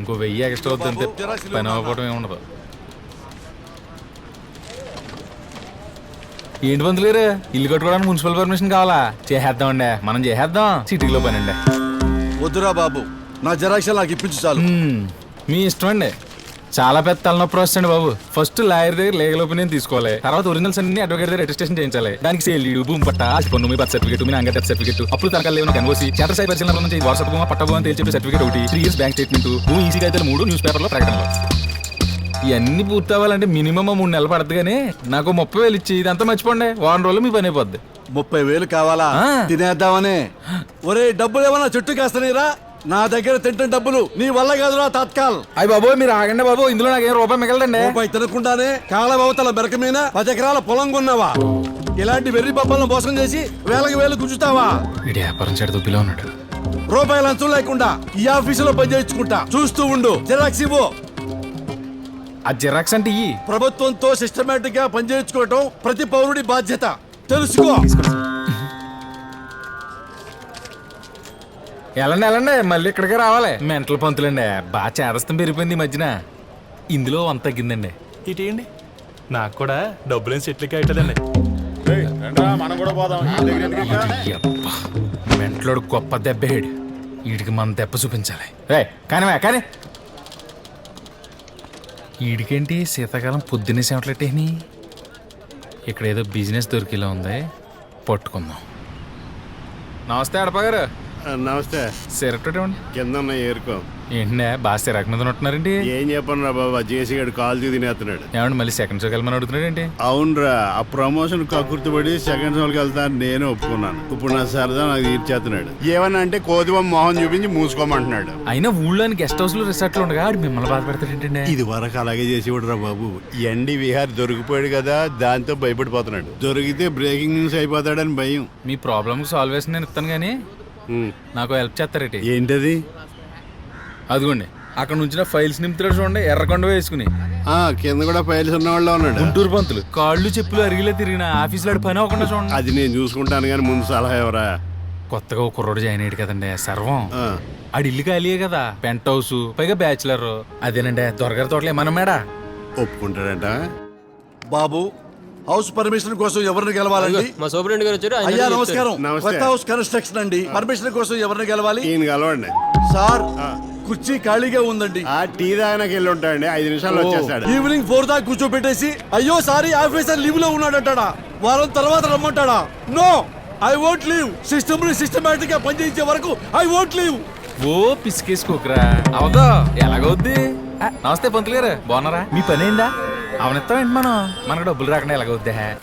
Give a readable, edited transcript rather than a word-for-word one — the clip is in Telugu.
ఇంకో 1000 ఎక్స్ట్రా వద్దంతే పని అవ్వకపోవడం ఏముండదు. ఏంటి పంతులేరు, ఇల్లు కట్టుకోవడానికి మున్సిపల్ పర్మిషన్ కావాలా? చేసేద్దామండి, మనం చేసేద్దాం. సిటీలో పని అండి. వద్దురా బాబు, నా జెరాక్స్ నాకు ఇప్పించు చాలు. మీ ఇష్టం అండి. చాలా పెద్ద తలనొప్పి వస్తుంది బాబు. ఫస్ట్ లాయర్ దగ్గర లీగల్ ఒపీనియన్ తీసుకోవాలి, తర్వాత ఒరిజినల్స్ అన్ని అడ్వకేట్ దగ్గర రిజిస్ట్రేషన్ చేయించాలి. దానికి సేల్ డీడ్, భూమి పట్ట, పన్ను, మీ బర్త్ సర్టిఫికేట్, మీ నాన్న డెత్ సర్టిఫికేట్, అప్పుడు తనకాలు లేవు కన్వోసి, చేటర్ సై పరిశీలన నుంచి వారసత్వ భూమా పట్ట భూమా తేల్చే సర్టిఫికేట్ ఒకటి, 3 years బ్యాంక్ స్టేట్మెంట్, భూమి ఈసీ అయితే 3 న్యూస్ పేపర్లో ప్రకటనలు. ఇవన్నీ పూర్తి అవ్వాలంటే మినిమం 3 నెలలు పడుతుంది. కానీ నాకు 30,000 ఇచ్చి ఇదంతా మర్చిపోండి, వారం రోజులు మీ పని అయిపోద్ది. 30,000 కావాలా? తినేద్దామనే. ఒరే, డబ్బులు ఏమన్నా చెట్టు కాస్తనేరా? నా దగ్గర తింటే డబ్బులు నీ వల్ల కాదురా తాత్కాల్. అయ్యి బాబు, మీరు ఆగండి బాబు, ఇందులో నాకేం రూపాయి మిగలదండి. రూపాయి తినకుండానే కాలవతల బెరక మీద 10 ఎకరాల పొలం కొన్నావా? ఇలాంటి వెర్రి పబ్బలను మోసం చేసి వేలకు గుంజుతావా? వీడి వ్యాపారం చెడు దుబ్బిలో ఉన్నాడు. రూపాయలు అంచు లేకుండా ఈ ఆఫీసులో పని చేయించుకుంటా, చూస్తూ ఉండు. జిరాక్స్ ఇవ్వు. ఆ జిరాక్స్ అంటే ఈ ప్రభుత్వంతో సిస్టమేటిక్ గా పనిచేయించుకోవటం ప్రతి పౌరుడి బాధ్యత, తెలుసుకో. వెళ్ళండి, మళ్ళీ ఇక్కడికే రావాలి. మెంటల్ పంతులండి, బాగా చేదస్తం పెరిగిపోయింది ఈ మధ్యన. ఇందులో అంత తగ్గిందండి. ఇటేయండి, నాకు కూడా డబ్బులేం సెట్లకి అవుతుందండి. మెంటలోడు గొప్ప దెబ్బేడు, వీడికి మన దెబ్బ చూపించాలి. కానీ వీడికేంటి శీతాకాలం పొద్దున్నే సేవట్లెట్టేని. ఇక్కడ ఏదో బిజినెస్ దొరికేలా ఉంది, పట్టుకుందాం. నమస్తే అడప గారు. నమస్తే. సిరక్ట్ ఇవ్వండి. కింద ఉన్న ఏరుకో. ఏంటంటే బాగా సిరాక్ మీద ఉంటున్నారండి. ఏం చెప్పను రా బాబా, జేసీ గడు కాల్ తినేస్తున్నాడు. ఏమండి మళ్ళీ సెకండ్ షోకి వెళ్ళమని అడుగుతున్నాడు ఏంటి? అవునరా, ఆ ప్రమోషన్ కక్కుర్తిపడి సెకండ్ షోకి వెళ్తాను నేను ఒప్పుకున్నాను. ఇప్పుడు నా సరదా నాకు తీర్చేస్తున్నాడు. ఏమన్నా అంటే కోతిబొమ్మ మొహం చూపించి మూసుకోమంటున్నాడు. అయినా ఊళ్ళోని గెస్ట్ హౌస్ లో రిసార్ట్ లో ఉండగా మిమ్మల్ని బాధపడతాడు ఏంటండి? ఇది వరకు అలాగే చేసేవాడు రా బాబు. ఎండి విహార్ దొరికిపోయాడు కదా, దాంతో భయపడిపోతున్నాడు. దొరికితే బ్రేకింగ్ న్యూస్ అయిపోతాడని భయం. మీ ప్రాబ్లమ్ సాల్వేషన్ నేను ఇస్తాను, కానీ నాకు హెల్ప్ చేస్తారేటి? ఏంటది? అదిగోండి, అక్కడ నుంచి ఫైల్స్ నింపుతాడు చూడండి, ఎర్రకొండ వేసుకుని. కింద కూడా ఫైల్స్ ఉన్న వాళ్ళు ఉన్నాడు. గుంటూరు పంతులు కాళ్ళు చెప్పులు అరిగిలే తిరిగిన ఆఫీసులో పని అవ్వకుండా చూడండి. అది నేను చూసుకుంటాను, కానీ ముందు సలహా ఎవరా? కొత్తగా ఒక కుర్రోడు జాయిన్ అయ్యాడు కదండి సర్వం. ఆడి ఇల్లు ఖాళీయే కదా, పెంట్ హౌస్, పైగా బ్యాచులర్. అదేనండి దొరగారి తోటలే మనం మేడా. ఒప్పుకుంటాడంట బాబు, హౌస్ పర్మిషన్ కోసం ఎవరిని గెలవాలండి? మా సూపరింటెండెంట్ గారు వచ్చారు. అయ్యా నమస్కారం. నమస్తే. కొత్త హౌస్ కన్స్ట్రక్షన్ అండి. పర్మిషన్ కోసం ఎవరిని గెలవాలి? ఈయన కలవండి సార్. కుర్చీ ఖాళీగా ఉందండి. ఆ టీ దానికి వెళ్ళి ఉంటాడండి, 5 నిమిషాల్లో వచ్చేస్తాడు. ఈవినింగ్ 4 దాకా కూర్చోబెట్టేసి అయ్యో సారీ ఆఫీసర్ లీవ్ లో ఉన్నాడంటాడా? వారం తర్వాత రమ్మంటాడా? No, I won't leave. System ని సిస్టమేటిక్ గా పనిచేయించే వరకు ఐ వోంట్ లీవ్. ఓ పిసికేసుకోకరా, అవదా ఎలాగవుద్ది? నమస్తే పంతులు గారు, బాగున్నారా? మీ పని అయిందా? అవనిస్తామేంటి మనం? మనకు డబ్బులు రాకుండా ఎలాగవుద్దా?